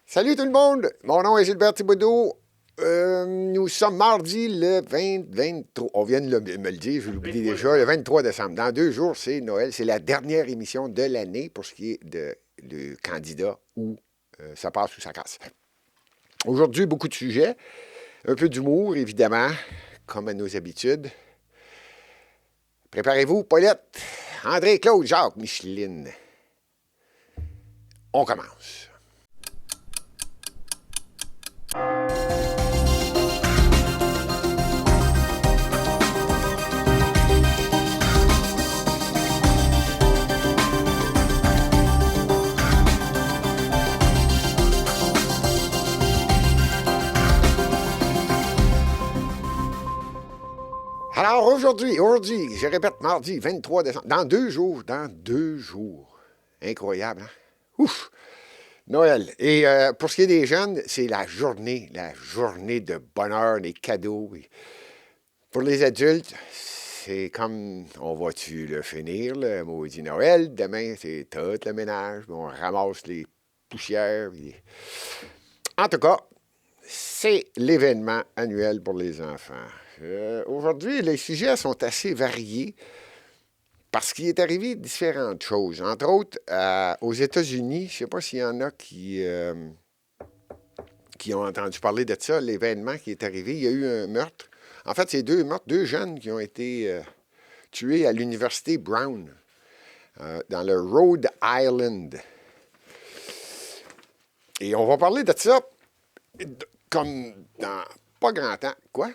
Salut tout le monde, mon nom est Gilbert Thibodeau. Nous sommes mardi le 23. On vient de me le dire, je l'oublie déjà, le 23 décembre. Dans 2 jours, c'est Noël. C'est la dernière émission de l'année pour ce qui est de candidat où ça passe ou ça casse. Aujourd'hui, beaucoup de sujets. Un peu d'humour, évidemment, comme à nos habitudes. Préparez-vous, Paulette, André, Claude, Jacques, Micheline. On commence. Alors aujourd'hui, je répète, mardi 23 décembre, dans 2 jours. Incroyable, hein? Ouf! Noël. Et pour ce qui est des jeunes, c'est la journée de bonheur, des cadeaux. Et pour les adultes, c'est comme, on va-tu le finir, le maudit Noël? Demain, c'est tout le ménage, on ramasse les poussières. En tout cas, c'est l'événement annuel pour les enfants. Aujourd'hui, les sujets sont assez variés parce qu'il est arrivé différentes choses. Entre autres, aux États-Unis, je ne sais pas s'il y en a qui ont entendu parler de ça, l'événement qui est arrivé. Il y a eu un meurtre. En fait, c'est 2 meurtres, 2 jeunes qui ont été tués à l'université Brown, dans le Rhode Island. Et on va parler de ça comme dans pas grand temps. Quoi?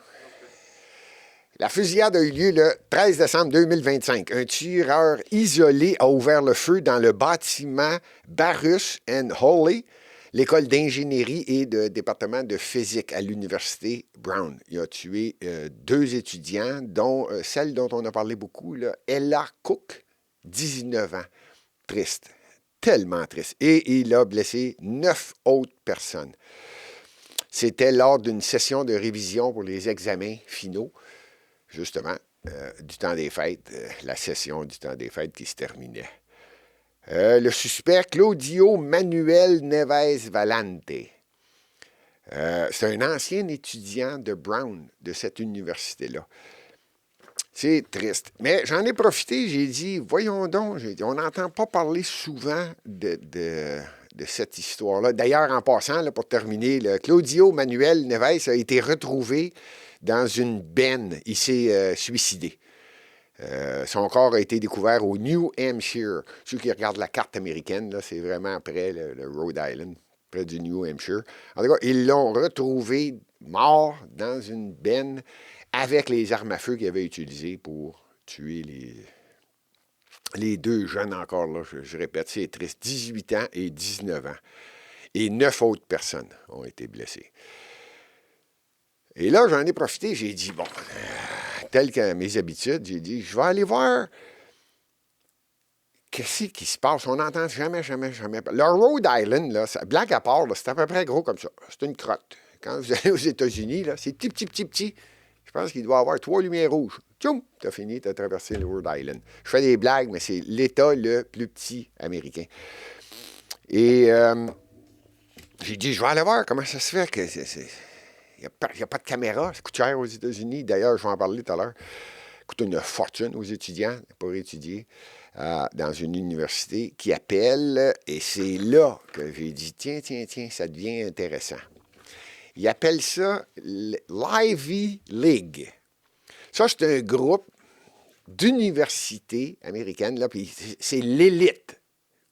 La fusillade a eu lieu le 13 décembre 2025. Un tireur isolé a ouvert le feu dans le bâtiment Barus and Hawley, l'école d'ingénierie et de département de physique à l'université Brown. Il a tué 2 étudiants, dont celle dont on a parlé beaucoup, là, Ella Cook, 19 ans. Triste, tellement triste. Et il a blessé 9 autres personnes. C'était lors d'une session de révision pour les examens finaux, justement, du temps des fêtes, la session du temps des fêtes qui se terminait. Le suspect, Claudio Manuel Neves Valente, c'est un ancien étudiant de Brown, de cette université-là. C'est triste. Mais j'en ai profité, j'ai dit, voyons donc, on n'entend pas parler souvent de cette histoire-là. D'ailleurs, en passant, là, pour terminer, le Claudio Manuel Neves a été retrouvé dans une benne. Il s'est suicidé. Son corps a été découvert au New Hampshire. Ceux qui regardent la carte américaine, là, c'est vraiment près le Rhode Island, près du New Hampshire. En tout cas, ils l'ont retrouvé mort dans une benne avec les armes à feu qu'il avait utilisées pour tuer les 2 jeunes encore. Là, je répète, c'est triste. 18 ans et 19 ans. Et 9 autres personnes ont été blessées. Et là, j'en ai profité, j'ai dit, bon, tel que mes habitudes, j'ai dit, je vais aller voir qu'est-ce qui se passe. On n'entend jamais. Le Rhode Island, là, blague à part, là, c'est à peu près gros comme ça. C'est une crotte. Quand vous allez aux États-Unis, là, c'est petit. Je pense qu'il doit y avoir 3 lumières rouges. Tchoum, t'as fini, t'as traversé le Rhode Island. Je fais des blagues, mais c'est l'État le plus petit américain. Et j'ai dit, je vais aller voir comment ça se fait que il n'y a pas de caméra, ça coûte cher aux États-Unis. D'ailleurs, je vais en parler tout à l'heure. Ça coûte une fortune aux étudiants pour étudier dans une université qui appelle. Et c'est là que j'ai dit, tiens, ça devient intéressant. Ils appellent ça l'Ivy League. Ça, c'est un groupe d'universités américaines, là, puis c'est l'élite.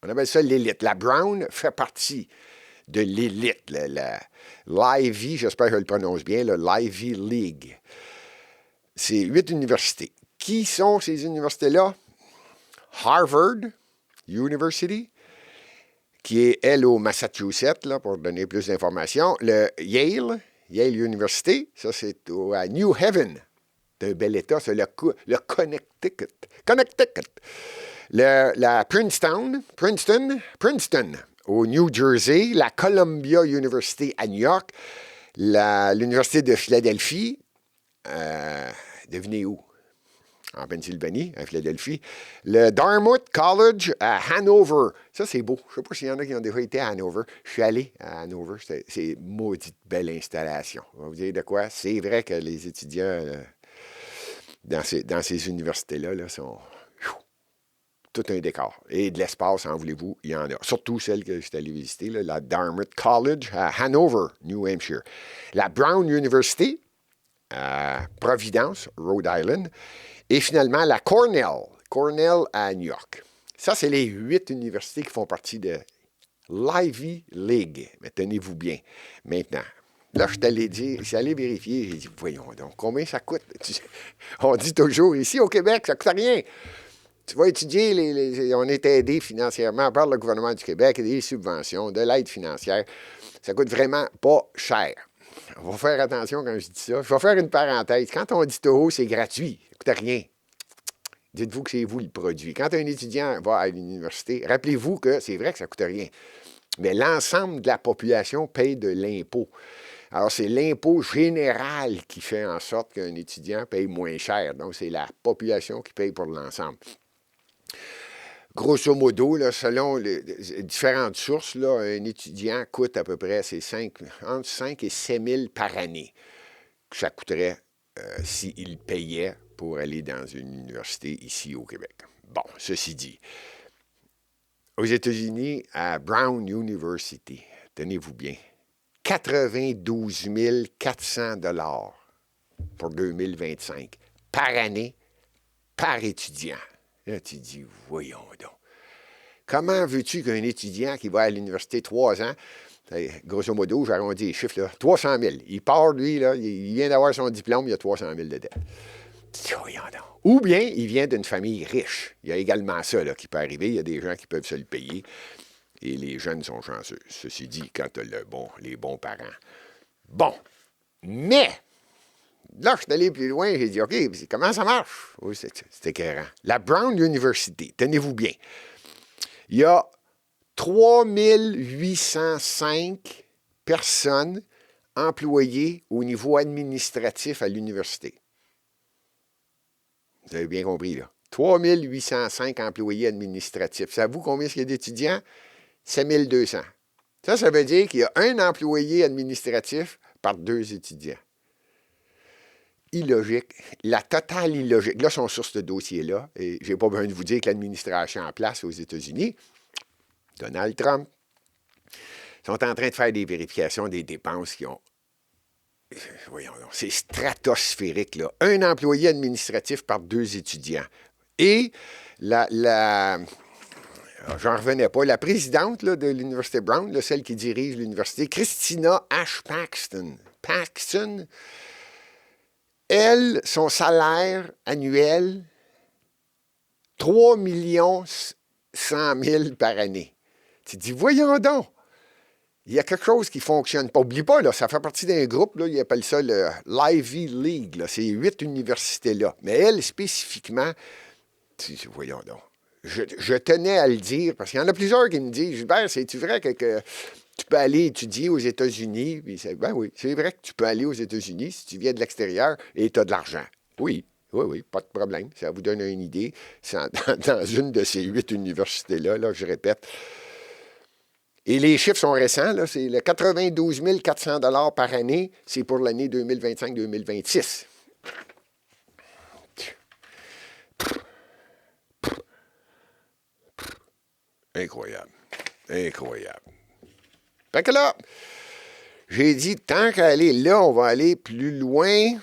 On appelle ça l'élite. La Brown fait partie de l'élite, l'Ivy, j'espère que je le prononce bien, l'Ivy League. C'est 8 universités. Qui sont ces universités-là? Harvard University, qui est, elle, au Massachusetts, là, pour donner plus d'informations. Le Yale University, ça, c'est à New Haven. C'est un bel État, c'est le Connecticut. La Princeton, au New Jersey, la Columbia University à New York, l'Université de Philadelphie, devinez où? en Pennsylvanie, à Philadelphie. Le Dartmouth College à Hanover. Ça, c'est beau. Je ne sais pas s'il y en a qui ont déjà été à Hanover. Je suis allé à Hanover. C'est une maudite belle installation. On va vous dire de quoi. C'est vrai que les étudiants dans ces universités-là là, sont tout un décor. Et de l'espace, en voulez-vous, il y en a. Surtout celle que j'étais allé visiter, là, la Dartmouth College à Hanover, New Hampshire. La Brown University à Providence, Rhode Island. Et finalement, la Cornell à New York. Ça, c'est les 8 universités qui font partie de l'Ivy League. Mais tenez-vous bien. Maintenant, là, je suis allé vérifier. J'ai dit, voyons donc, combien ça coûte? On dit toujours, ici au Québec, ça ne coûte rien. Tu vas étudier, on est aidé financièrement par le gouvernement du Québec, des subventions, de l'aide financière. Ça coûte vraiment pas cher. On va faire attention quand je dis ça. Je vais faire une parenthèse. Quand on dit Toho, c'est gratuit. Ça ne coûte rien. Dites-vous que c'est vous le produit. Quand un étudiant va à l'université, rappelez-vous que c'est vrai que ça ne coûte rien. Mais l'ensemble de la population paye de l'impôt. Alors, c'est l'impôt général qui fait en sorte qu'un étudiant paye moins cher. Donc, c'est la population qui paye pour l'ensemble. Grosso modo, là, selon les différentes sources, là, un étudiant coûte à peu près entre 5 et 7 000 par année que ça coûterait s'il payait pour aller dans une université ici au Québec. Bon, ceci dit, aux États-Unis, à Brown University, tenez-vous bien, 92 400 $ pour 2025 par année, par étudiant. Là, tu dis, voyons donc. Comment veux-tu qu'un étudiant qui va à l'université 3 ans, grosso modo, j'arrondis les chiffres, là, 300 000, il part, lui, là, il vient d'avoir son diplôme, il a 300 000 de dette. Voyons donc. Ou bien, il vient d'une famille riche. Il y a également ça là, qui peut arriver. Il y a des gens qui peuvent se le payer. Et les jeunes sont chanceux. Ceci dit, quand tu as les bons parents. Bon. Mais, là, je suis allé plus loin. J'ai dit, OK, comment ça marche? Oui, c'est écœurant. La Brown University, tenez-vous bien. Il y a 3805 personnes employées au niveau administratif à l'université. Vous avez bien compris, là. 3805 employés administratifs. Savez-vous combien il y a d'étudiants? 7200. Ça veut dire qu'il y a un employé administratif par 2 étudiants. Illogique. La totale illogique. Là, sont sur ce dossier-là. Et je n'ai pas besoin de vous dire que l'administration en place aux États-Unis, Donald Trump, sont en train de faire des vérifications des dépenses qui ont... Voyons, c'est stratosphérique, là. Un employé administratif par 2 étudiants. Et j'en revenais pas, la présidente là, de l'Université Brown, là, celle qui dirige l'université, Christina H. Paxton, elle, son salaire annuel, 3 100 000 par année. Tu te dis, voyons donc, il y a quelque chose qui ne fonctionne pas. N'oublie pas, là, ça fait partie d'un groupe, là, ils appellent ça l'Ivy League, là, ces 8 universités-là. Mais elle, spécifiquement, voyons donc. Je tenais à le dire, parce qu'il y en a plusieurs qui me disent, Gilbert, c'est-tu vrai que tu peux aller étudier aux États-Unis? Ben oui, c'est vrai que tu peux aller aux États-Unis si tu viens de l'extérieur et tu as de l'argent. Oui, pas de problème. Ça vous donne une idée. C'est dans une de ces 8 universités-là, là, je répète. Et les chiffres sont récents, là, c'est le 92 400 $ par année, c'est pour l'année 2025-2026. Incroyable. Fait que là, j'ai dit, tant qu'à aller là, on va aller plus loin.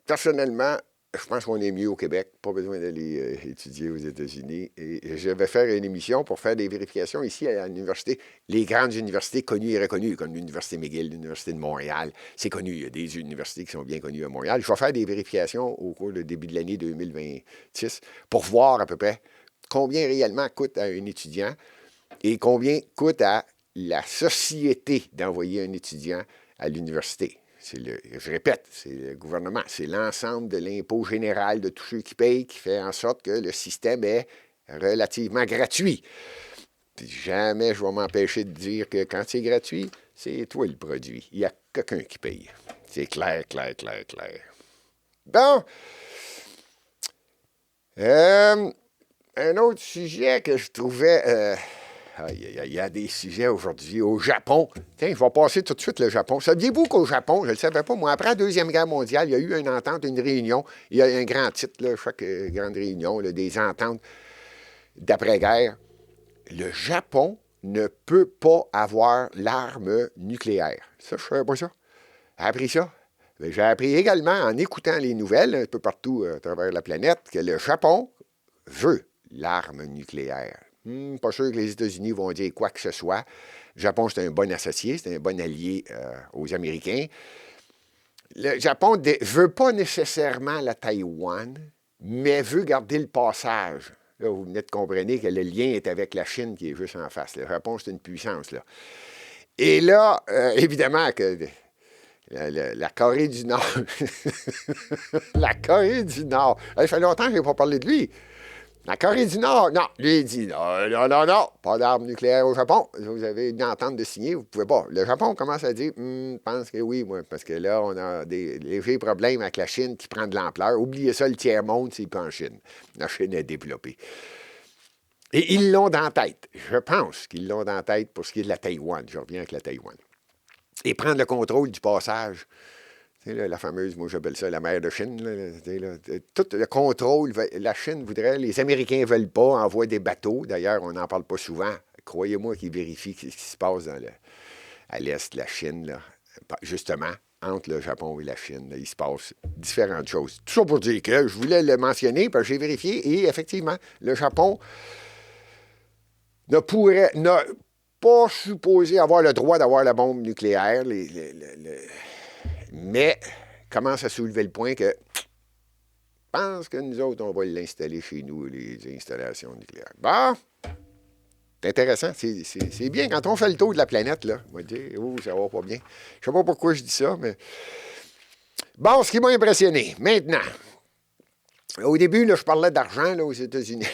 Personnellement, je pense qu'on est mieux au Québec. Pas besoin d'aller étudier aux États-Unis. Et je vais faire une émission pour faire des vérifications ici à l'université. Les grandes universités connues et reconnues, comme l'Université McGill, l'Université de Montréal. C'est connu. Il y a des universités qui sont bien connues à Montréal. Je vais faire des vérifications au cours du début de l'année 2026 pour voir à peu près combien réellement coûte à un étudiant et combien coûte à la société d'envoyer un étudiant à l'université. Je répète, c'est le gouvernement, c'est l'ensemble de l'impôt général de tous ceux qui payent qui fait en sorte que le système est relativement gratuit. Puis jamais je vais m'empêcher de dire que quand c'est gratuit, c'est toi le produit. Il y a quelqu'un qui paye. C'est clair. Bon, Un autre sujet que je trouvais... il y a des sujets aujourd'hui au Japon. Tiens, je vais passer tout de suite le Japon. Saviez-vous qu'au Japon, je ne le savais pas, moi, après la Deuxième Guerre mondiale, il y a eu une entente, une réunion. Il y a un grand titre, là, chaque grande réunion, là, des ententes d'après-guerre. Le Japon ne peut pas avoir l'arme nucléaire. Ça, je ne savais pas ça. J'ai appris ça. Mais j'ai appris également, en écoutant les nouvelles un peu partout à travers la planète, que le Japon veut l'arme nucléaire. Pas sûr que les États-Unis vont dire quoi que ce soit. Le Japon, c'est un bon associé, c'est un bon allié aux Américains. Le Japon ne veut pas nécessairement la Taïwan, mais veut garder le passage. Là, vous venez de comprendre que le lien est avec la Chine qui est juste en face. Le Japon, c'est une puissance, là. Et là, évidemment, que la Corée du Nord... la Corée du Nord... Ça fait longtemps que je n'ai pas parlé de lui. La Corée du Nord, non. Lui, il dit non, non, non, non, pas d'armes nucléaires au Japon. Vous avez une entente de signer, vous ne pouvez pas. Le Japon commence à dire, je pense que oui, moi, parce que là, on a des légers problèmes avec la Chine qui prend de l'ampleur. Oubliez ça, le tiers-monde, c'est pas en Chine. La Chine est développée. Et ils l'ont dans la tête. Je pense qu'ils l'ont dans la tête pour ce qui est de la Taïwan. Je reviens avec la Taïwan. Et prendre le contrôle du passage. Là, la fameuse, moi j'appelle ça la mer de Chine. Là, tout le contrôle, la Chine voudrait, les Américains ne veulent pas, envoient des bateaux. D'ailleurs, on n'en parle pas souvent. Croyez-moi qu'ils vérifient ce qui se passe à l'est de la Chine. Là. Justement, entre le Japon et la Chine, là, il se passe différentes choses. Tout ça pour dire que je voulais le mentionner, parce que j'ai vérifié, et effectivement, le Japon n'a pas supposé avoir le droit d'avoir la bombe nucléaire. Mais commence à soulever le point que je pense que nous autres, on va l'installer chez nous, les installations nucléaires. Bon, c'est intéressant. C'est bien. Quand on fait le tour de la planète, là, on va dire, ça va pas bien. Je sais pas pourquoi je dis ça, mais... Bon, ce qui m'a impressionné, maintenant... Au début, là, je parlais d'argent là, aux États-Unis.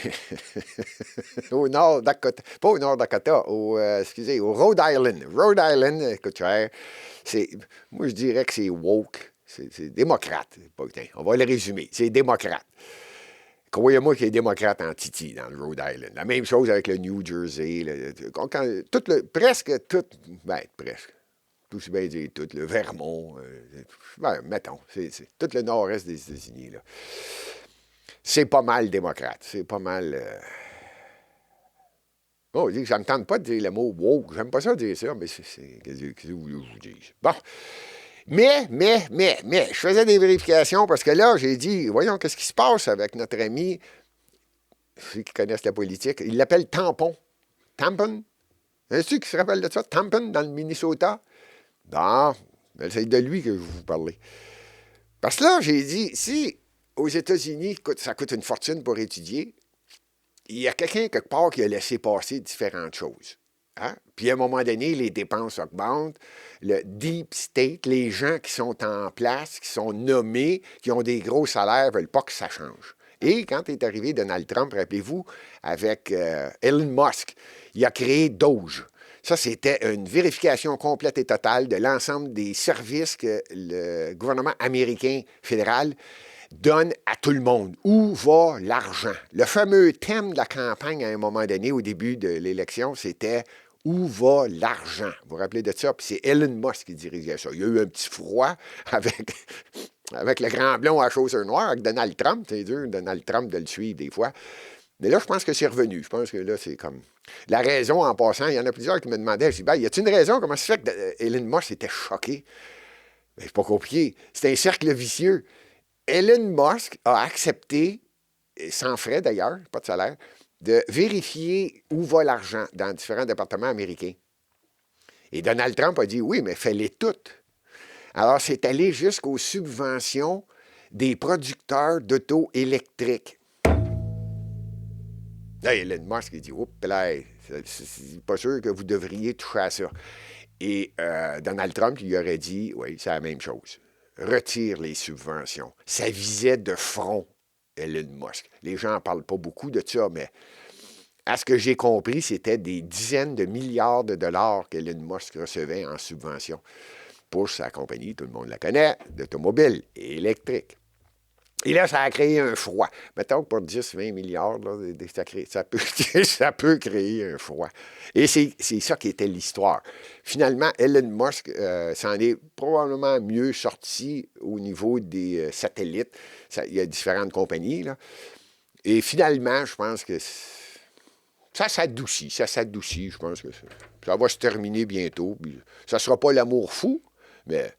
Au Nord Dakota. Pas au Nord Dakota, au Rhode Island. Rhode Island coûte cher. Moi, je dirais que c'est woke. C'est démocrate. On va le résumer. C'est démocrate. Croyez-moi qu'il y a des démocrates en Titi dans le Rhode Island. La même chose avec le New Jersey. Presque tout. Presque. Tout aussi bien dire tout. Le Vermont. Mettons. C'est tout le nord-est des États-Unis. Là. C'est pas mal démocrate. C'est pas mal... Bon, je dis que ça ne me tente pas de dire le mot woke. J'aime pas ça dire ça, mais qu'est-ce que vous voulez que je vous dise? Bon. Mais, je faisais des vérifications parce que là, j'ai dit, voyons, qu'est-ce qui se passe avec notre ami, ceux qui connaissent la politique, il l'appelle Tampon. Tampon? Est-ce qui se rappelle de ça? Tampon, dans le Minnesota? Non, c'est de lui que je vous parlais. Parce que là, j'ai dit, si aux États-Unis, ça coûte une fortune pour étudier, il y a quelqu'un quelque part qui a laissé passer différentes choses. Hein? Puis à un moment donné, les dépenses augmentent. Le deep state, les gens qui sont en place, qui sont nommés, qui ont des gros salaires, ne veulent pas que ça change. Et quand est arrivé Donald Trump, rappelez-vous, avec Elon Musk, il a créé Doge. Ça, c'était une vérification complète et totale de l'ensemble des services que le gouvernement américain fédéral donne à tout le monde. Où va l'argent? Le fameux thème de la campagne à un moment donné, au début de l'élection, c'était « Où va l'argent? » Vous vous rappelez de ça? Puis c'est Elon Musk qui dirigeait ça. Il y a eu un petit froid avec le grand blond à chaussures noires, avec Donald Trump. C'est dur, Donald Trump, de le suivre des fois. Mais là, je pense que c'est revenu. Je pense que là, c'est comme... La raison, en passant, il y en a plusieurs qui me demandaient, je dis, y a-t-il une raison? Comment ça se fait que Elon Musk était choqué? Ben, c'est pas compliqué. C'est un cercle vicieux. Elon Musk a accepté, sans frais d'ailleurs, pas de salaire, de vérifier où va l'argent dans différents départements américains. Et Donald Trump a dit, oui, mais fais-les toutes. Alors, c'est allé jusqu'aux subventions des producteurs d'auto électriques. Là, Elon Musk, il dit, oups, là, c'est pas sûr que vous devriez toucher à ça. Et Donald Trump lui aurait dit, oui, c'est la même chose. Retire les subventions. Ça visait de front Elon Musk. Les gens n'en parlent pas beaucoup de ça, mais à ce que j'ai compris, c'était des dizaines de milliards de dollars qu'Elon Musk recevait en subventions pour sa compagnie, tout le monde la connaît, d'automobile et électrique. Et là, ça a créé un froid. Mettons que pour 10-20 milliards, là, ça peut créer un froid. Et c'est ça qui était l'histoire. Finalement, Elon Musk s'en est probablement mieux sorti au niveau des satellites. Il y a différentes compagnies, là. Et finalement, je pense que ça s'adoucit. Je pense que ça va se terminer bientôt. Ça ne sera pas l'amour fou, mais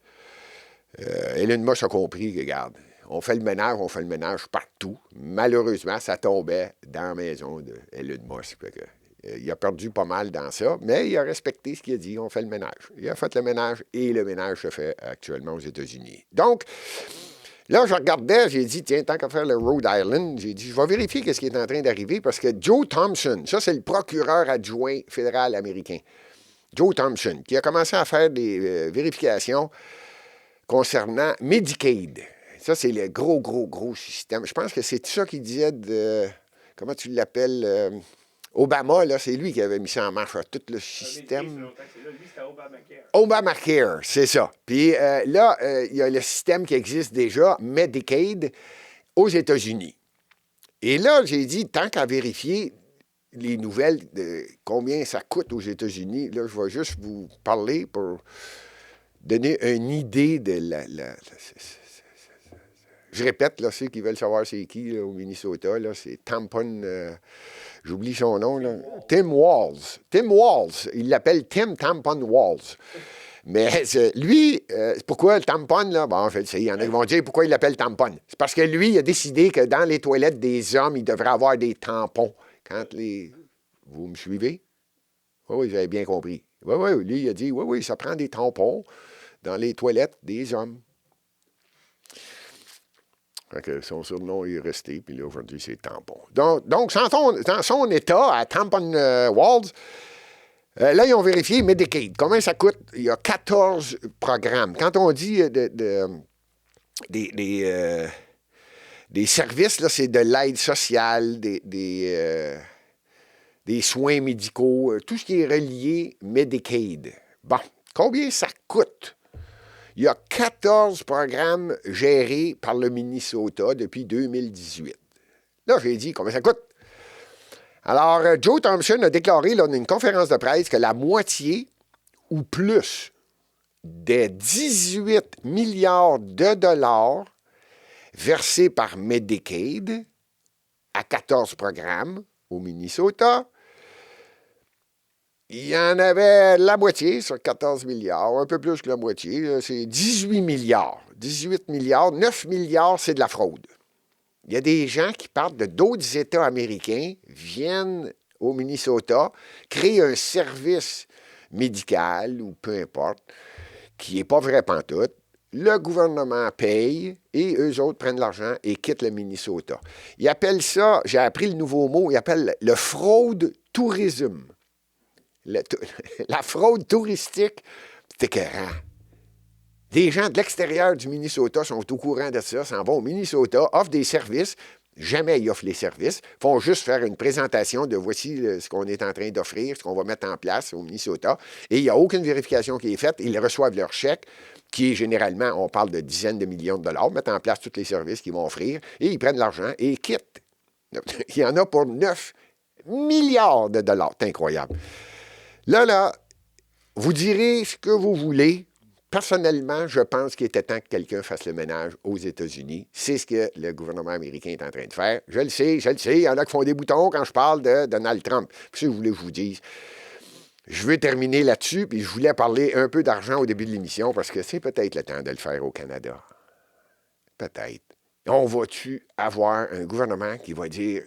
Elon Musk a compris que, regarde, on fait le ménage partout. Malheureusement, ça tombait dans la maison d'Elon Musk. Il a perdu pas mal dans ça, mais il a respecté ce qu'il a dit. On fait le ménage. Il a fait le ménage et le ménage se fait actuellement aux États-Unis. Donc, là, je regardais, j'ai dit, tiens, tant qu'à faire le Rhode Island, j'ai dit, je vais vérifier ce qui est en train d'arriver parce que Joe Thompson, ça, c'est le procureur adjoint fédéral américain, Joe Thompson, qui a commencé à faire des vérifications concernant Medicaid. Ça, c'est le gros système. Je pense que c'est ça qu'il disait de... Comment tu l'appelles? Obama, là, c'est lui qui avait mis ça en marche, tout le système. Lui, c'était Obamacare. Obamacare, c'est ça. Puis là, il y a le système qui existe déjà, Medicaid, aux États-Unis. Et là, j'ai dit, tant qu'à vérifier les nouvelles de combien ça coûte aux États-Unis, là, je vais juste vous parler pour donner une idée de je répète, là, ceux qui veulent savoir c'est qui là, au Minnesota, là, c'est Tampon, j'oublie son nom, là. Tim Walz. Tim Walz. Il l'appelle Tim Tampon Walz. Mais lui, pourquoi le tampon, là? Bon, je le sais, il y en a qui vont dire pourquoi il l'appelle tampon. C'est parce que lui, il a décidé que dans les toilettes des hommes, il devrait avoir des tampons. Vous me suivez? Oui, j'avais bien compris. Oui, lui, il a dit, oui, ça prend des tampons dans les toilettes des hommes. Son surnom est resté, puis là, aujourd'hui, c'est Tampon. Donc dans son état, à Tampon Walls, là, ils ont vérifié Medicaid. Combien ça coûte? Il y a 14 programmes. Quand on dit des services, là, c'est de l'aide sociale, des soins médicaux, tout ce qui est relié Medicaid. Bon, combien ça coûte? Il y a 14 programmes gérés par le Minnesota depuis 2018. Là, j'ai dit, combien ça coûte? Alors, Joe Thompson a déclaré lors d'une conférence de presse que la moitié ou plus des 18 milliards de dollars versés par Medicaid à 14 programmes au Minnesota, il y en avait la moitié sur 14 milliards, un peu plus que la moitié, c'est 18 milliards. 18 milliards, 9 milliards, c'est de la fraude. Il y a des gens qui partent de d'autres États américains, viennent au Minnesota, créent un service médical ou peu importe, qui n'est pas vrai pantoute. Le gouvernement paye et eux autres prennent l'argent et quittent le Minnesota. Ils appellent ça, j'ai appris le nouveau mot, ils appellent le fraude tourisme. La fraude touristique, c'est écœurant. Des gens de l'extérieur du Minnesota sont au courant de ça, s'en vont au Minnesota, offrent des services. Jamais ils offrent les services. Ils font juste faire une présentation de voici ce qu'on est en train d'offrir, ce qu'on va mettre en place au Minnesota. Et il n'y a aucune vérification qui est faite. Ils reçoivent leur chèque, qui est généralement, on parle de dizaines de millions de dollars, mettent en place tous les services qu'ils vont offrir, et ils prennent l'argent et ils quittent. Il y en a pour 9 milliards de dollars. C'est incroyable. Là, vous direz ce que vous voulez. Personnellement, je pense qu'il était temps que quelqu'un fasse le ménage aux États-Unis. C'est ce que le gouvernement américain est en train de faire. Je le sais. Il y en a qui font des boutons quand je parle de Donald Trump. Puis si vous voulez que je vous dise, je veux terminer là-dessus, puis je voulais parler un peu d'argent au début de l'émission, parce que c'est peut-être le temps de le faire au Canada. Peut-être. On va-tu avoir un gouvernement qui va dire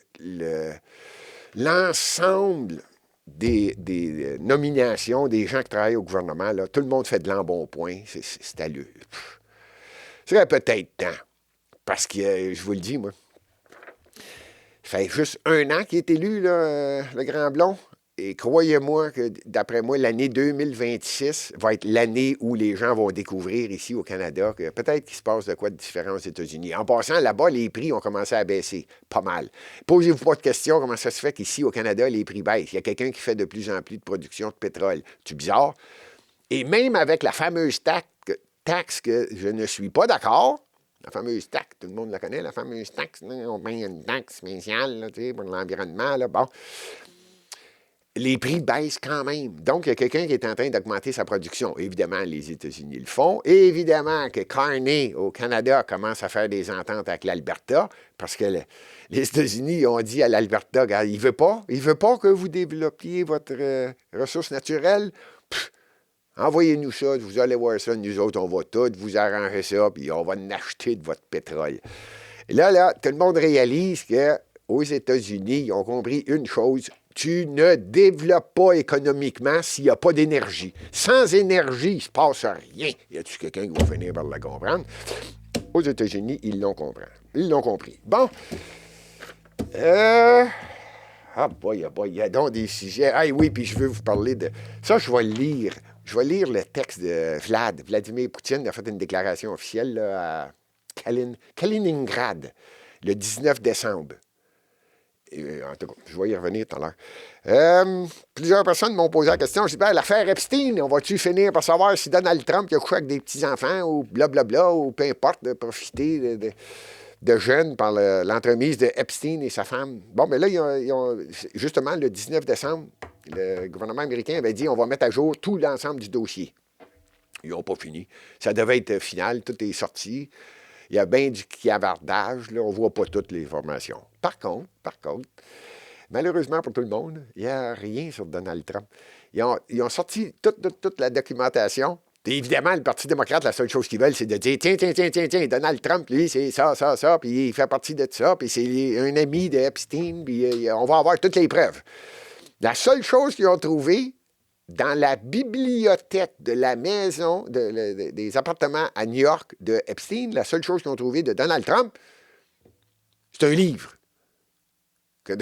l'ensemble des nominations des gens qui travaillent au gouvernement, là, tout le monde fait de l'embonpoint, c'est à l'eux. Ce serait peut-être temps, parce que, je vous le dis, moi, ça fait juste 1 an qu'il est élu, là, le Grand Blond, et croyez-moi que, d'après moi, l'année 2026 va être l'année où les gens vont découvrir ici au Canada que peut-être qu'il se passe de quoi de différent aux États-Unis. En passant, là-bas, les prix ont commencé à baisser, pas mal. Posez-vous pas de questions comment ça se fait qu'ici, au Canada, les prix baissent. Il y a quelqu'un qui fait de plus en plus de production de pétrole. C'est bizarre. Et même avec la fameuse taxe que je ne suis pas d'accord, La fameuse taxe, tout le monde la connaît, la fameuse taxe. On paye une taxe spéciale là, pour l'environnement. Là, bon. Les prix baissent quand même. Donc, il y a quelqu'un qui est en train d'augmenter sa production. Évidemment, les États-Unis le font. Et évidemment que Carney, au Canada, commence à faire des ententes avec l'Alberta parce que les États-Unis ont dit à l'Alberta, il veut pas que vous développiez votre ressource naturelle. Envoyez-nous ça, vous allez voir ça, nous autres, on va tout vous arranger ça, puis on va en acheter de votre pétrole. Et là, tout le monde réalise qu'aux États-Unis, ils ont compris une chose, tu ne développes pas économiquement s'il n'y a pas d'énergie. Sans énergie, il ne se passe rien. Y a-t-il quelqu'un qui va finir par la comprendre? Aux États-Unis, ils l'ont compris. Ils l'ont compris. Bon. Boy, il y a donc des sujets. Ah oui, puis je veux vous parler de... Ça, je vais le lire. Je vais lire le texte de Vladimir Poutine. Il a fait une déclaration officielle là, à Kaliningrad, le 19 décembre. En tout cas, je vais y revenir tout à l'heure. Plusieurs personnes m'ont posé la question. Je dis, l'affaire Epstein, on va-tu finir par savoir si Donald Trump a couché avec des petits-enfants ou blablabla, ou peu importe, de profiter de jeunes par l'entremise de Epstein et sa femme. Bon, mais là, ils ont, justement, le 19 décembre, le gouvernement américain avait dit on va mettre à jour tout l'ensemble du dossier. Ils n'ont pas fini. Ça devait être final, tout est sorti. Il y a bien du cavardage, là, on ne voit pas toutes les informations. Par contre, malheureusement pour tout le monde, il n'y a rien sur Donald Trump. Ils ont sorti toute la documentation. Et évidemment, le Parti démocrate, la seule chose qu'ils veulent, c'est de dire tiens, Donald Trump, lui, c'est ça, puis il fait partie de ça, puis c'est un ami de Epstein, puis on va avoir toutes les preuves. La seule chose qu'ils ont trouvée dans la bibliothèque de la maison, des appartements à New York de Epstein, la seule chose qu'ils ont trouvée de Donald Trump, c'est un livre que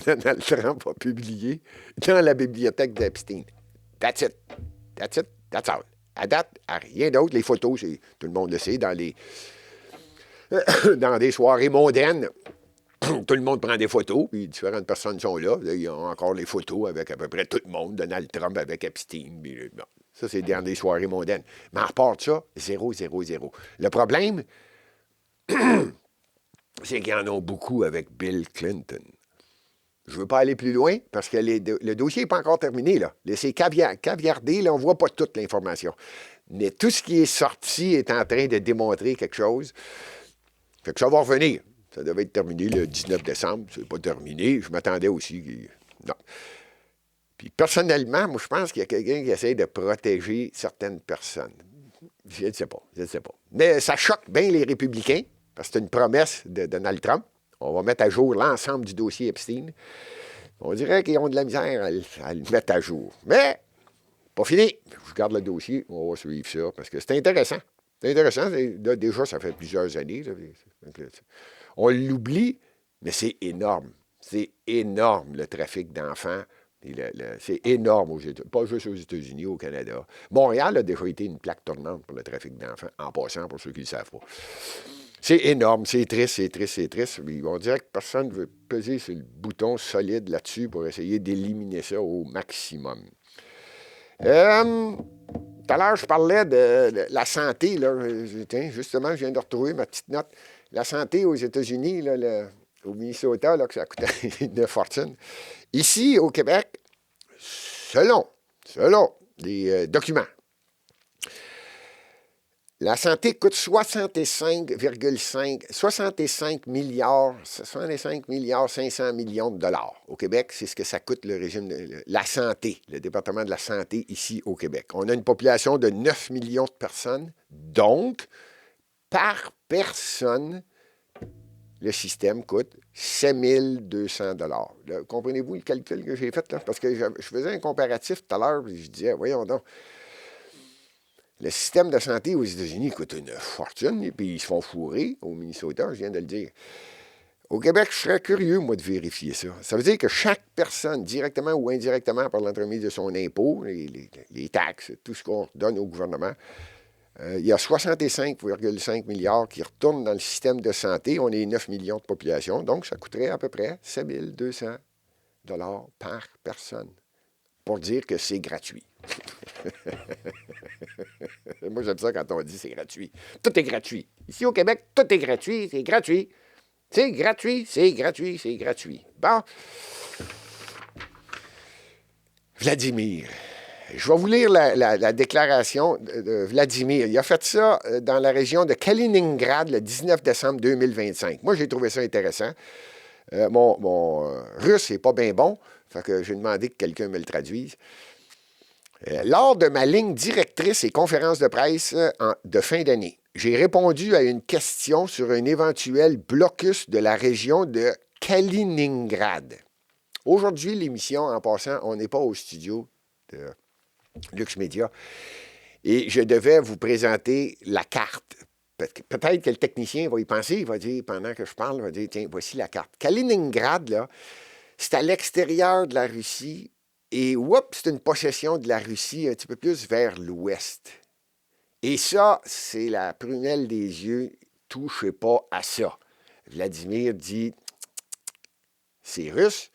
Donald Trump a publié dans la bibliothèque d'Epstein. That's it. That's all. À date, à rien d'autre. Les photos, tout le monde le sait, dans des soirées mondaines, tout le monde prend des photos, puis différentes personnes sont là. Il y a encore les photos avec à peu près tout le monde. Donald Trump avec Epstein. Puis, bon, ça, c'est dans des soirées mondaines. Mais à part de ça, 0. Le problème, c'est qu'ils en ont beaucoup avec Bill Clinton. Je ne veux pas aller plus loin parce que le dossier n'est pas encore terminé. Là. C'est caviardé, là, on ne voit pas toute l'information. Mais tout ce qui est sorti est en train de démontrer quelque chose. Fait que ça va revenir. Ça devait être terminé le 19 décembre. C'est pas terminé. Je m'attendais aussi. Non. Puis personnellement, moi, je pense qu'il y a quelqu'un qui essaie de protéger certaines personnes. Je ne sais pas. Mais ça choque bien les républicains parce que c'est une promesse de Donald Trump. On va mettre à jour l'ensemble du dossier Epstein. On dirait qu'ils ont de la misère à le mettre à jour. Mais, pas fini. Je garde le dossier, on va suivre ça, parce que c'est intéressant. Là, déjà, ça fait plusieurs années. Là, on l'oublie, mais c'est énorme. C'est énorme, le trafic d'enfants. C'est énorme, pas juste aux États-Unis, au Canada. Montréal a déjà été une plaque tournante pour le trafic d'enfants, en passant, pour ceux qui ne le savent pas. C'est énorme, c'est triste. On dirait que personne ne veut peser sur le bouton solide là-dessus pour essayer d'éliminer ça au maximum. Tout à l'heure, je parlais de la santé. Là. Tiens, justement, je viens de retrouver ma petite note. La santé aux États-Unis, là, au Minnesota, là, que ça coûtait une fortune. Ici, au Québec, selon les documents, la santé coûte 65 milliards 500 millions de dollars. Au Québec, c'est ce que ça coûte le régime la santé, le département de la santé ici au Québec. On a une population de 9 millions de personnes. Donc, par personne, le système coûte 7 200 dollars. Comprenez-vous le calcul que j'ai fait là? Parce que je faisais un comparatif tout à l'heure et je disais, voyons donc, le système de santé aux États-Unis coûte une fortune, et puis ils se font fourrer au Minnesota, je viens de le dire. Au Québec, je serais curieux, moi, de vérifier ça. Ça veut dire que chaque personne, directement ou indirectement par l'entremise de son impôt, les taxes, tout ce qu'on donne au gouvernement, il y a 65,5 milliards qui retournent dans le système de santé. On est 9 millions de population, donc ça coûterait à peu près 7 200 dollars par personne pour dire que c'est gratuit. Moi, j'aime ça quand on dit c'est gratuit. Tout est gratuit. Ici, au Québec, tout est gratuit. C'est gratuit. C'est gratuit, c'est gratuit, c'est gratuit. Bon. Vladimir. Je vais vous lire la déclaration de Vladimir. Il a fait ça dans la région de Kaliningrad le 19 décembre 2025. Moi, j'ai trouvé ça intéressant. Mon russe n'est pas bien bon, fait que j'ai demandé que quelqu'un me le traduise. Lors de ma ligne directrice et conférence de presse de fin d'année, j'ai répondu à une question sur un éventuel blocus de la région de Kaliningrad. Aujourd'hui, l'émission, en passant, on n'est pas au studio de Lux Media, et je devais vous présenter la carte. Peut-être que le technicien va y penser, il va dire, pendant que je parle, il va dire, tiens, voici la carte. Kaliningrad, là, c'est à l'extérieur de la Russie, et c'est une possession de la Russie un petit peu plus vers l'ouest. Et ça, c'est la prunelle des yeux, touchez pas à ça. Vladimir dit, c'est russe,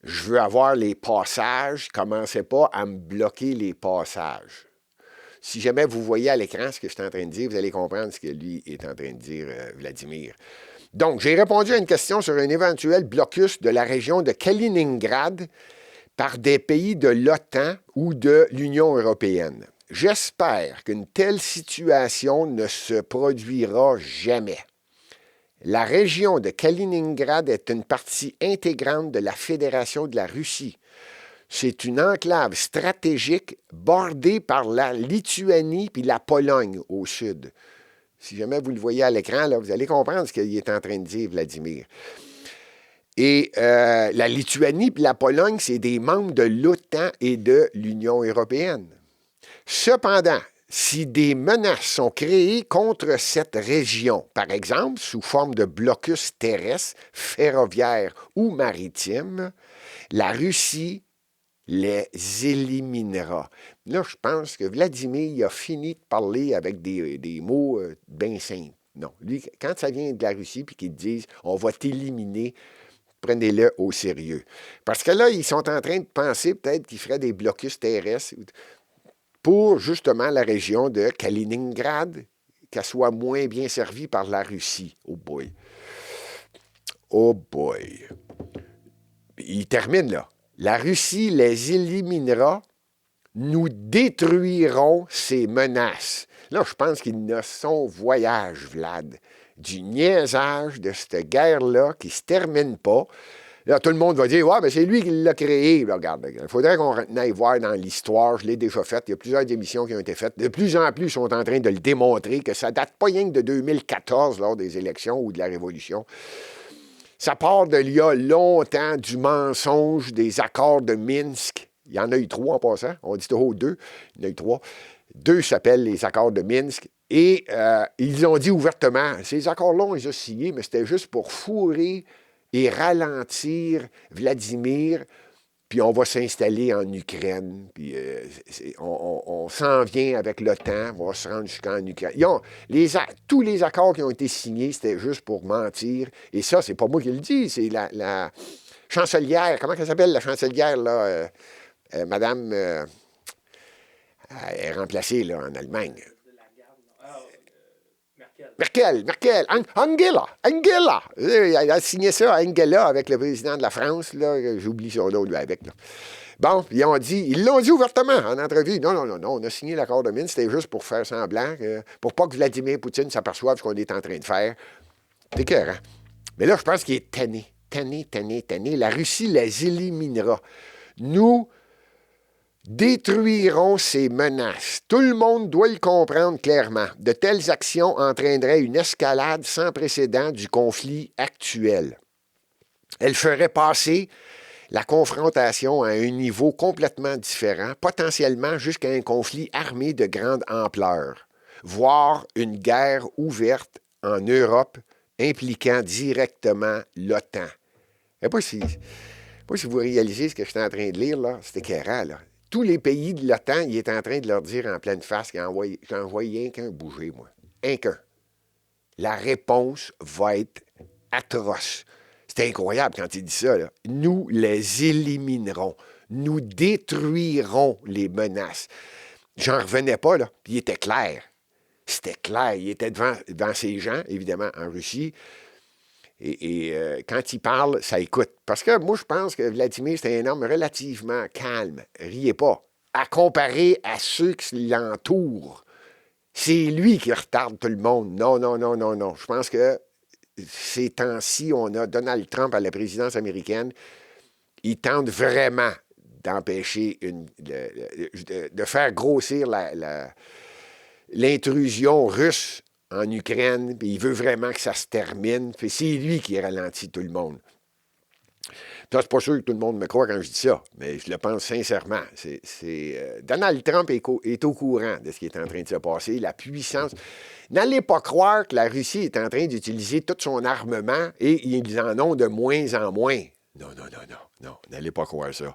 je veux avoir les passages, commencez pas à me bloquer les passages. Si jamais vous voyez à l'écran ce que je suis en train de dire, vous allez comprendre ce que lui est en train de dire, Vladimir. Donc, j'ai répondu à une question sur un éventuel blocus de la région de Kaliningrad par des pays de l'OTAN ou de l'Union européenne. J'espère qu'une telle situation ne se produira jamais. La région de Kaliningrad est une partie intégrante de la Fédération de la Russie. C'est une enclave stratégique bordée par la Lituanie puis la Pologne au sud. Si jamais vous le voyez à l'écran, là, vous allez comprendre ce qu'il est en train de dire, Vladimir. Et la Lituanie puis la Pologne, c'est des membres de l'OTAN et de l'Union européenne. Cependant, si des menaces sont créées contre cette région, par exemple sous forme de blocus terrestre, ferroviaire ou maritime, la Russie les éliminera. Là, je pense que Vladimir a fini de parler avec des mots bien simples. Non, lui, quand ça vient de la Russie puis qu'ils disent « on va t'éliminer », prenez-le au sérieux. Parce que là, ils sont en train de penser peut-être qu'ils feraient des blocus terrestres pour justement la région de Kaliningrad, qu'elle soit moins bien servie par la Russie. Oh boy. Oh boy. Il termine là. La Russie les éliminera. Nous détruirons ces menaces. Là, je pense qu'il a son voyage, Vlad, du niaisage de cette guerre-là qui ne se termine pas. Là, tout le monde va dire « Ouais, mais c'est lui qui l'a créé. » Regarde, il faudrait qu'on aille voir dans l'histoire. Je l'ai déjà fait. Il y a plusieurs émissions qui ont été faites. De plus en plus, ils sont en train de le démontrer que ça ne date pas rien que de 2014, lors des élections ou de la Révolution. Ça part de il y a longtemps du mensonge des accords de Minsk. Il y en a eu 3 en passant. On dit toujours 2. Il y en a eu 3. 2 s'appellent les accords de Minsk. Et ils ont dit ouvertement, ces accords-là, on les a signés, mais c'était juste pour fourrer et ralentir Vladimir, puis on va s'installer en Ukraine, puis on s'en vient avec l'OTAN, on va se rendre jusqu'en Ukraine. Tous les accords qui ont été signés, c'était juste pour mentir, et ça, c'est pas moi qui le dis, c'est la chancelière, comment elle s'appelle, la chancelière, là, Madame, elle est remplacée, là, en Allemagne. Merkel, Angela. Elle a signé ça, Angela, avec le président de la France, là, j'oublie son nom, lui, avec, là. Bon, ils l'ont dit ouvertement en entrevue. Non, on a signé l'accord de Minsk, c'était juste pour faire semblant, pour pas que Vladimir Poutine s'aperçoive ce qu'on est en train de faire. C'est écœurant. Mais là, je pense qu'il est tanné. La Russie les éliminera. Nous détruiront ces menaces. Tout le monde doit le comprendre clairement. De telles actions entraîneraient une escalade sans précédent du conflit actuel. Elles feraient passer la confrontation à un niveau complètement différent, potentiellement jusqu'à un conflit armé de grande ampleur, voire une guerre ouverte en Europe impliquant directement l'OTAN. Je ne sais pas si vous réalisez ce que je suis en train de lire, là. C'est écœurant, là. Tous les pays de l'OTAN, il est en train de leur dire en pleine face j'en vois rien qu'un bouger, moi. Un qu'un. La réponse va être atroce. C'est incroyable quand il dit ça, là. Nous les éliminerons. Nous détruirons les menaces. J'en revenais pas, là. Puis il était clair. C'était clair. Il était devant ses gens, évidemment, en Russie. Et quand il parle, ça écoute. Parce que moi, je pense que Vladimir, c'est un homme relativement calme. Riez pas. À comparer à ceux qui l'entourent, c'est lui qui retarde tout le monde. Non, non, non, non, non. Je pense que ces temps-ci, on a Donald Trump à la présidence américaine. Il tente vraiment d'empêcher de faire grossir l'intrusion russe en Ukraine, puis il veut vraiment que ça se termine. Puis c'est lui qui ralentit tout le monde. Ça, c'est pas sûr que tout le monde me croit quand je dis ça, mais je le pense sincèrement. Donald Trump est au courant de ce qui est en train de se passer. La puissance... N'allez pas croire que la Russie est en train d'utiliser tout son armement et ils en ont de moins en moins. Non, non, non, non, non. N'allez pas croire ça.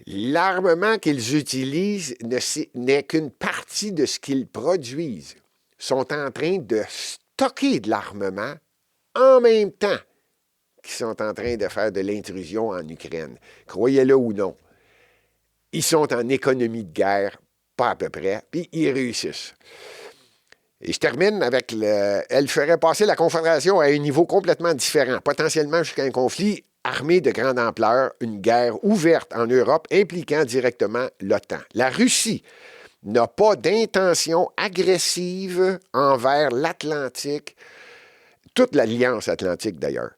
L'armement qu'ils utilisent n'est qu'une partie de ce qu'ils produisent. Ils sont en train de stocker de l'armement en même temps qu'ils sont en train de faire de l'intrusion en Ukraine. Croyez-le ou non. Ils sont en économie de guerre, pas à peu près, puis ils réussissent. Et je termine avec elle ferait passer la Confédération à un niveau complètement différent, potentiellement jusqu'à un conflit armé de grande ampleur, une guerre ouverte en Europe impliquant directement l'OTAN. La Russie n'a pas d'intention agressive envers l'Atlantique, toute l'Alliance atlantique d'ailleurs.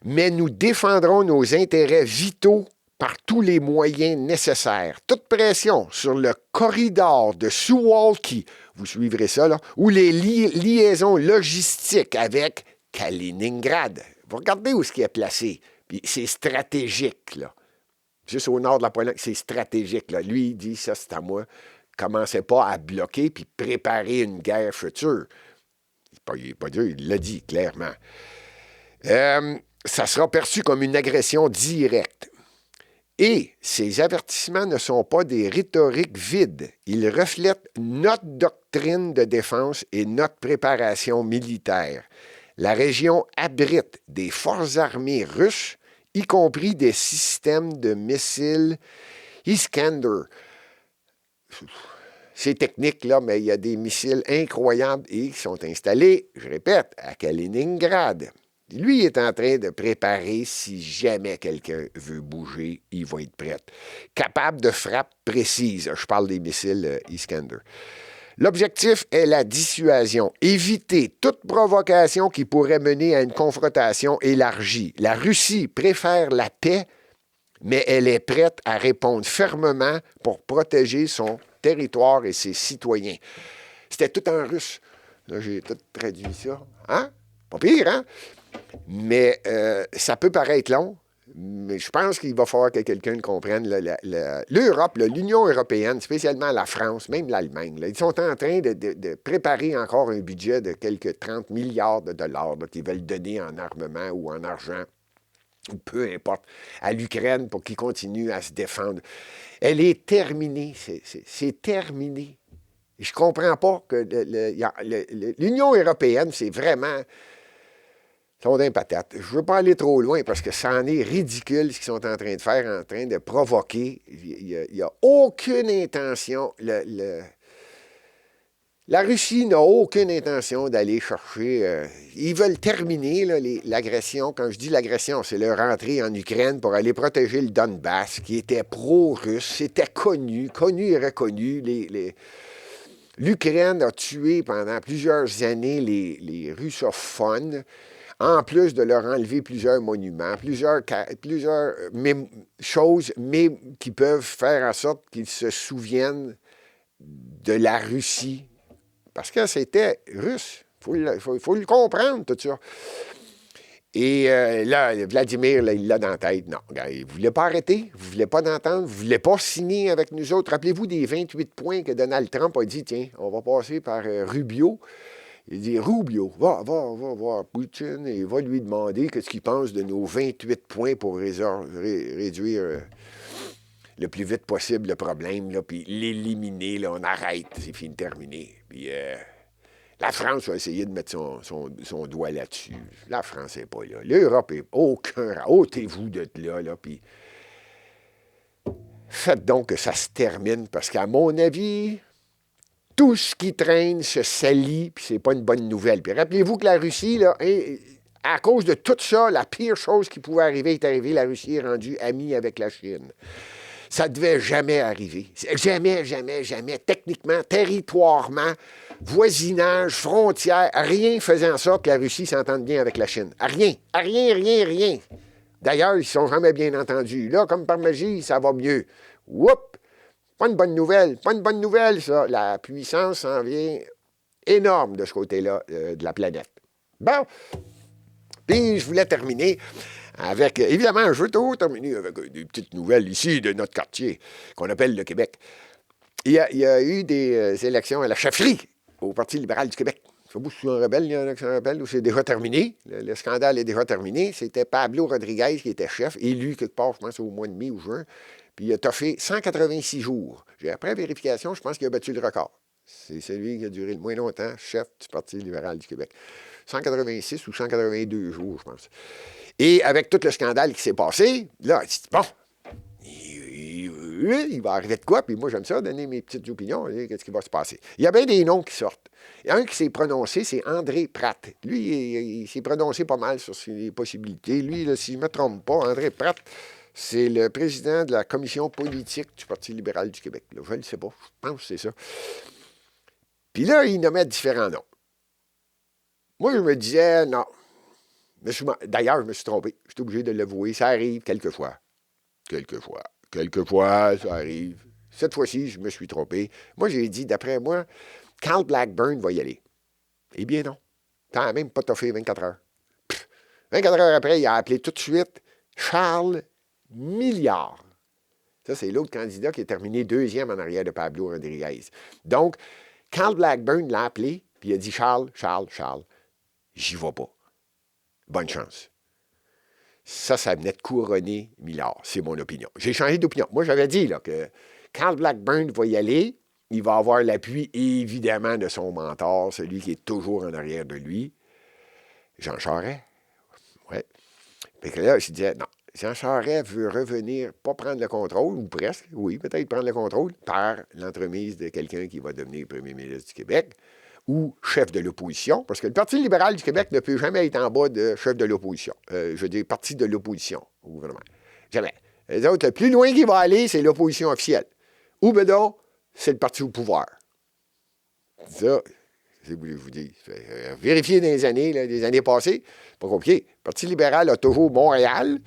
Mais nous défendrons nos intérêts vitaux par tous les moyens nécessaires. Toute pression sur le corridor de Suwalki, vous suivrez ça, là, ou les liaisons logistiques avec Kaliningrad. Vous regardez où ce qui est placé. Puis c'est stratégique, là. Juste au nord de la Pologne, c'est stratégique, là. Lui, il dit, ça, c'est à moi. Commencez pas à bloquer puis préparer une guerre future. Il n'est pas dur, il l'a dit clairement. Ça sera perçu comme une agression directe. Et ces avertissements ne sont pas des rhétoriques vides. Ils reflètent notre doctrine de défense et notre préparation militaire. La région abrite des forces armées russes, y compris des systèmes de missiles Iskander. C'est technique, là, mais il y a des missiles incroyables et qui sont installés, je répète, à Kaliningrad. Lui est en train de préparer, si jamais quelqu'un veut bouger, il va être prêt. Capable de frappe précise. Je parle des missiles Iskander. L'objectif est la dissuasion. Éviter toute provocation qui pourrait mener à une confrontation élargie. La Russie préfère la paix, mais elle est prête à répondre fermement pour protéger son territoire et ses citoyens. C'était tout en russe. Là, j'ai tout traduit ça. Hein? Pas pire, hein? Mais ça peut paraître long, mais je pense qu'il va falloir que quelqu'un le comprenne. L'Europe, l'Union européenne, spécialement la France, même l'Allemagne, là, ils sont en train de préparer encore un budget de quelques 30 milliards de dollars qu'ils veulent donner en armement ou en argent, ou peu importe, à l'Ukraine pour qu'il continue à se défendre. Elle est terminée. C'est terminé. Et je ne comprends pas que l'Union européenne, c'est vraiment... Ils sont d'un patate. Je ne veux pas aller trop loin parce que ça en est ridicule ce qu'ils sont en train de faire, en train de provoquer. Il n'y a aucune intention. La Russie n'a aucune intention d'aller chercher... ils veulent terminer là, l'agression. Quand je dis l'agression, c'est leur entrée en Ukraine pour aller protéger le Donbass, qui était pro-russe. C'était connu et reconnu. L'Ukraine a tué pendant plusieurs années les russophones, en plus de leur enlever plusieurs monuments, plusieurs choses, mais qui peuvent faire en sorte qu'ils se souviennent de la Russie. Parce que c'était russe. Il faut le comprendre, tout ça. Et là, Vladimir, là, il l'a dans la tête. Non, gars, il ne voulait pas arrêter, vous ne voulez pas d'entendre, vous ne voulez pas signer avec nous autres. Rappelez-vous des 28 points que Donald Trump a dit, tiens, on va passer par Rubio. Il dit, Rubio, va voir Poutine et va lui demander qu'est-ce qu'il pense de nos 28 points pour réduire le plus vite possible le problème, là, puis l'éliminer, là, on arrête, c'est fini, terminé. Puis la France va essayer de mettre son doigt là-dessus. La France n'est pas là. L'Europe n'est aucun... ôtez-vous de là, puis... Faites donc que ça se termine, parce qu'à mon avis, tout ce qui traîne se salit, puis c'est pas une bonne nouvelle. Puis rappelez-vous que la Russie, là, à cause de tout ça, la pire chose qui pouvait arriver est arrivée. La Russie est rendue amie avec la Chine. Ça ne devait jamais arriver. Jamais, jamais, jamais. Techniquement, territoirement, voisinage, frontières, rien faisait en sorte que la Russie s'entende bien avec la Chine. Rien. Rien, rien, rien. D'ailleurs, ils ne sont jamais bien entendus. Là, comme par magie, ça va mieux. Oups! Pas une bonne nouvelle. Pas une bonne nouvelle, ça. La puissance s'en vient énorme de ce côté-là de la planète. Bon. Puis, je voulais terminer avec, évidemment, je veux toujours terminer avec des petites nouvelles ici de notre quartier, qu'on appelle le Québec. Il y a eu des élections à la chefferie au Parti libéral du Québec. Je sais pas si c'est un rebelle, il y en a qui s'en rappellent, ou c'est déjà terminé. Le scandale est déjà terminé. C'était Pablo Rodriguez qui était chef, élu quelque part, je pense, au mois de mai ou juin. Puis il a toffé 186 jours. Après vérification, je pense qu'il a battu le record. C'est celui qui a duré le moins longtemps, chef du Parti libéral du Québec. 186 ou 182 jours, je pense. Et avec tout le scandale qui s'est passé, là, il dit, bon, il va arriver de quoi? Puis moi, j'aime ça, donner mes petites opinions. Qu'est-ce qui va se passer? Il y a bien des noms qui sortent. Il y a un qui s'est prononcé, c'est André Pratt. Lui, il s'est prononcé pas mal sur ses possibilités. Lui, là, si je ne me trompe pas, André Pratt, c'est le président de la commission politique du Parti libéral du Québec. Là, je ne sais pas. Je pense que c'est ça. Puis là, il nommait différents noms. Moi, je me disais, non. D'ailleurs, je me suis trompé. Je suis obligé de l'avouer. Ça arrive quelquefois. Quelquefois, ça arrive. Cette fois-ci, je me suis trompé. Moi, j'ai dit, d'après moi, Carl Blackburn va y aller. Eh bien, non. Ça n'a même pas toffé 24 heures. 24 heures après, il a appelé tout de suite Charles Milliard. Ça, c'est l'autre candidat qui est terminé deuxième en arrière de Pablo Rodriguez. Donc, Carl Blackburn l'a appelé, puis il a dit, Charles, j'y vais pas. Bonne chance. Ça venait de couronner Millard. C'est mon opinion. J'ai changé d'opinion. Moi, j'avais dit là, que Carl Blackburn va y aller. Il va avoir l'appui, évidemment, de son mentor, celui qui est toujours en arrière de lui. Jean Charest. Ouais. Fait que là, je disais, non, Jean Charest veut revenir, pas prendre le contrôle, ou presque, oui, peut-être prendre le contrôle, par l'entremise de quelqu'un qui va devenir premier ministre du Québec, ou chef de l'opposition, parce que le Parti libéral du Québec ne peut jamais être en bas de chef de l'opposition. Je veux dire, parti de l'opposition au gouvernement. Jamais. Les autres, le plus loin qu'il va aller, c'est l'opposition officielle. Ou, ben donc, c'est le parti au pouvoir. Ça, c'est ce que je vous dis. Vérifiez dans les années, là, des années passées, pas compliqué. Le Parti libéral a toujours Montréal,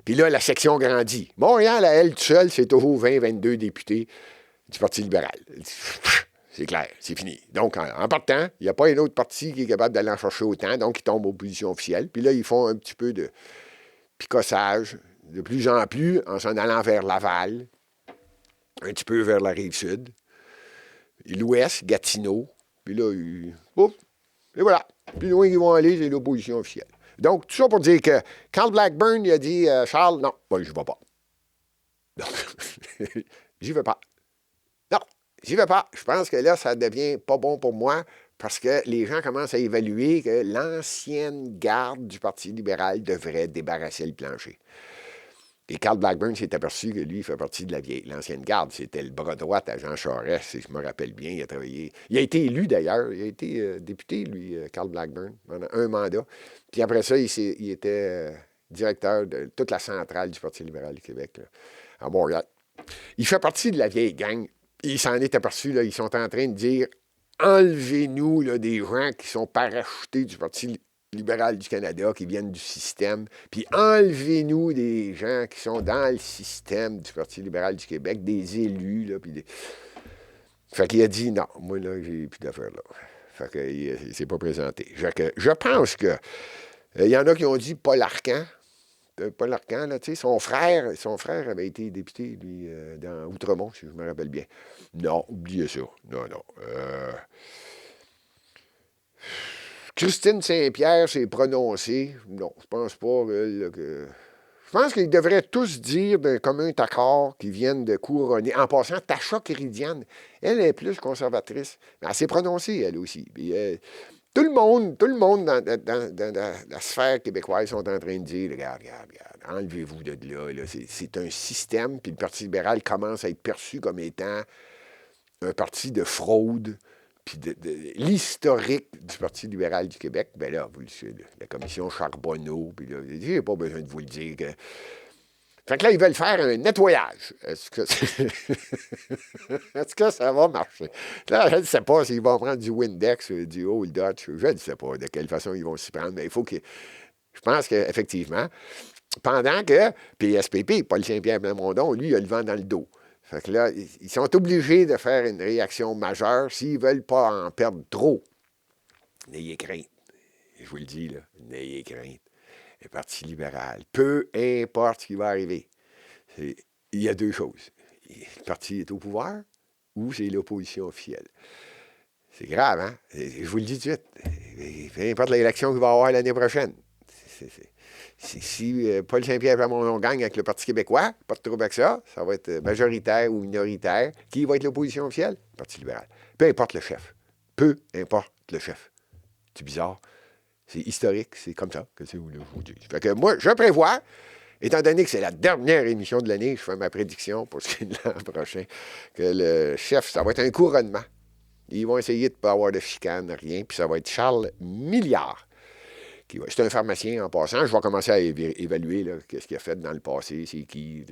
puis là, la section grandit. Montréal, à elle, toute seule, c'est toujours 20-22 députés du Parti libéral. C'est clair, c'est fini. Donc, en partant, il n'y a pas un autre parti qui est capable d'aller en chercher autant, donc ils tombent aux positions officielles. Puis là, ils font un petit peu de picossage, de plus en plus, en s'en allant vers Laval, un petit peu vers la Rive-Sud, l'Ouest, Gatineau. Puis là, et voilà. Plus loin qu'ils vont aller, c'est l'opposition officielle. Donc, tout ça pour dire que Carl Blackburn, il a dit, Charles, non, ben, je ne vais pas. Donc, j'y vais pas. Non. J'y vais pas. Je pense que là, ça devient pas bon pour moi parce que les gens commencent à évaluer que l'ancienne garde du Parti libéral devrait débarrasser le plancher. Et Carl Blackburn s'est aperçu que lui, il fait partie de l'ancienne garde. C'était le bras droit à Jean Charest, si je me rappelle bien. Il a travaillé. Il a été élu, d'ailleurs. Il a été député, lui, Carl Blackburn, pendant un mandat. Puis après ça, il était directeur de toute la centrale du Parti libéral du Québec, là, à Montréal. Il fait partie de la vieille gang. Il s'en est aperçu, là, ils sont en train de dire « Enlevez-nous là, des gens qui sont parachutés du Parti libéral du Canada, qui viennent du système, puis enlevez-nous des gens qui sont dans le système du Parti libéral du Québec, des élus. » là, puis des... Fait qu'il a dit « Non, moi, là, j'ai plus d'affaires là. » Fait qu'il ne s'est pas présenté. Je pense que il y en a qui ont dit Paul Arcan. Paul Arcan, là, tu sais, son frère avait été député, lui, dans Outremont, si je me rappelle bien. Non, oubliez ça. Non. Christine Saint-Pierre s'est prononcée. Non, je pense pas que... Je pense qu'ils devraient tous dire d'un commun accord qu'ils viennent de couronner. En passant, Tasha Kéridian, elle est plus conservatrice. Mais elle s'est prononcée, elle aussi. Puis, Tout le monde dans la sphère québécoise sont en train de dire, regarde, enlevez-vous de là. C'est un système, puis le Parti libéral commence à être perçu comme étant un parti de fraude. Puis l'historique du Parti libéral du Québec, bien là, vous le savez, la commission Charbonneau, puis là, j'ai pas besoin de vous le dire. Fait que là, ils veulent faire un nettoyage. Est-ce que ça va marcher? Là, je ne sais pas s'ils vont prendre du Windex, du Old Dutch, je ne sais pas de quelle façon ils vont s'y prendre, mais il faut que... Je pense qu'effectivement, pendant que PSPP, Paul Saint-Pierre Plamondon, lui, il a le vent dans le dos. Fait que là, ils sont obligés de faire une réaction majeure s'ils ne veulent pas en perdre trop. N'ayez crainte. Je vous le dis, là, n'ayez crainte. Le Parti libéral, peu importe ce qui va arriver, il y a deux choses. Le parti est au pouvoir ou c'est l'opposition officielle. C'est grave, hein? Je vous le dis tout de suite. Peu importe l'élection qu'il va y avoir l'année prochaine. Si Paul Saint-Pierre Plamondon gagne avec le Parti québécois, pas de trouble avec ça, ça va être majoritaire ou minoritaire. Qui va être l'opposition officielle? Le Parti libéral. Peu importe le chef. Peu importe le chef. C'est bizarre. C'est historique, c'est comme ça que c'est où je vous dis. Fait que moi, je prévois, étant donné que c'est la dernière émission de l'année, je fais ma prédiction pour ce qui est de l'an prochain, que le chef, ça va être un couronnement. Ils vont essayer de ne pas avoir de chicane, rien, puis ça va être Charles Milliard. C'est un pharmacien en passant. Je vais commencer à évaluer ce qu'il a fait dans le passé, c'est qui.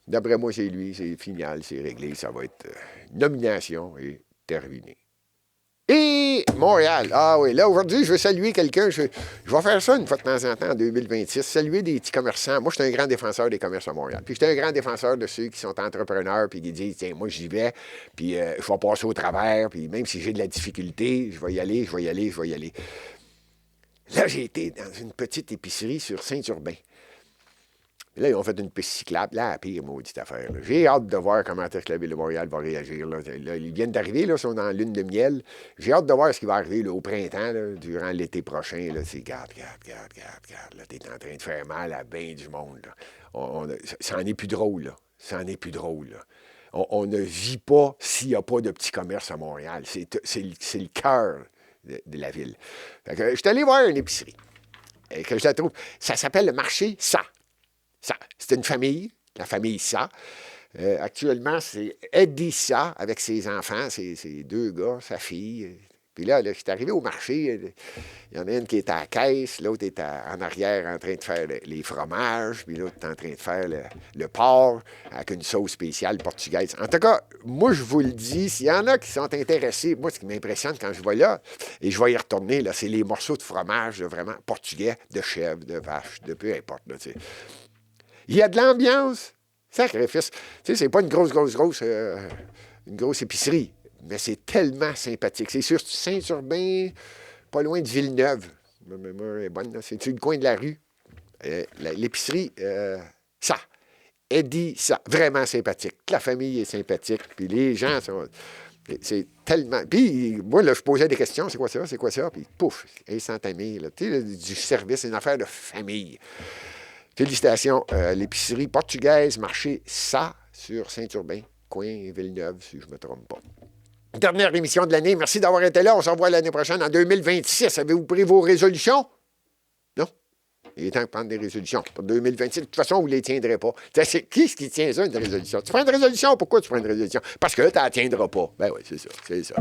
D'après moi, c'est lui, c'est final, c'est réglé. Ça va être nomination et terminé. Et Montréal. Ah oui, là, aujourd'hui, je veux saluer quelqu'un. Je vais faire ça une fois de temps en temps en 2026. Saluer des petits commerçants. Moi, je suis un grand défenseur des commerces à Montréal. Puis, je suis un grand défenseur de ceux qui sont entrepreneurs puis qui disent, tiens, moi, j'y vais, puis je vais passer au travers, puis même si j'ai de la difficulté, je vais y aller. Là, j'ai été dans une petite épicerie sur Saint-Urbain. Là, ils ont fait une piste cyclable. Là, pire maudite affaire. Là. J'ai hâte de voir comment est-ce que la Ville de Montréal va réagir. Là, ils viennent d'arriver, là, ils sont dans la lune de miel. J'ai hâte de voir ce qui va arriver là, au printemps, là, durant l'été prochain. Là, c'est regarde. Là, t'es en train de faire mal à bien du monde. Là. Ça n'en est plus drôle, là. Là. On ne vit pas s'il n'y a pas de petits commerces à Montréal. C'est le cœur de la ville. Fait que, je suis allé voir une épicerie. Et que je la trouve. Ça s'appelle le marché Ça. C'est une famille, la famille Ça. Actuellement, c'est Eddie Ça avec ses enfants, ses deux gars, sa fille. Puis là, je suis arrivé au marché. Il y en a une qui est à la caisse, l'autre est en arrière en train de faire les fromages, puis l'autre est en train de faire le porc avec une sauce spéciale portugaise. En tout cas, moi, je vous le dis, s'il y en a qui sont intéressés, moi, ce qui m'impressionne quand je vais là, et je vais y retourner, là, c'est les morceaux de fromage, là, vraiment portugais, de chèvre, de vache, de peu importe. Là, il y a de l'ambiance. Sacrifice. Tu sais, c'est pas une grosse épicerie, mais c'est tellement sympathique. C'est sur Saint-Urbain, pas loin de Villeneuve. Ma mémoire est bonne, là. C'est sur le coin de la rue. L'épicerie, Ça. Eddie Ça. Vraiment sympathique. La famille est sympathique. Puis les gens sont... C'est tellement... Puis, moi, là, je posais des questions. C'est quoi ça? Puis, pouf, instantané. Là. Tu sais, du service, c'est une affaire de famille. Félicitations. L'épicerie portugaise, marché Ça, sur Saint-Urbain, coin Villeneuve, si je ne me trompe pas. Dernière émission de l'année. Merci d'avoir été là. On se revoit l'année prochaine, en 2026. Avez-vous pris vos résolutions? Non? Il est temps de prendre des résolutions pour 2026. De toute façon, vous ne les tiendrez pas. C'est qui est-ce qui tient ça, une résolution? Tu prends une résolution? Pourquoi tu prends une résolution? Parce que tu ne la tiendras pas. Ben oui, c'est ça.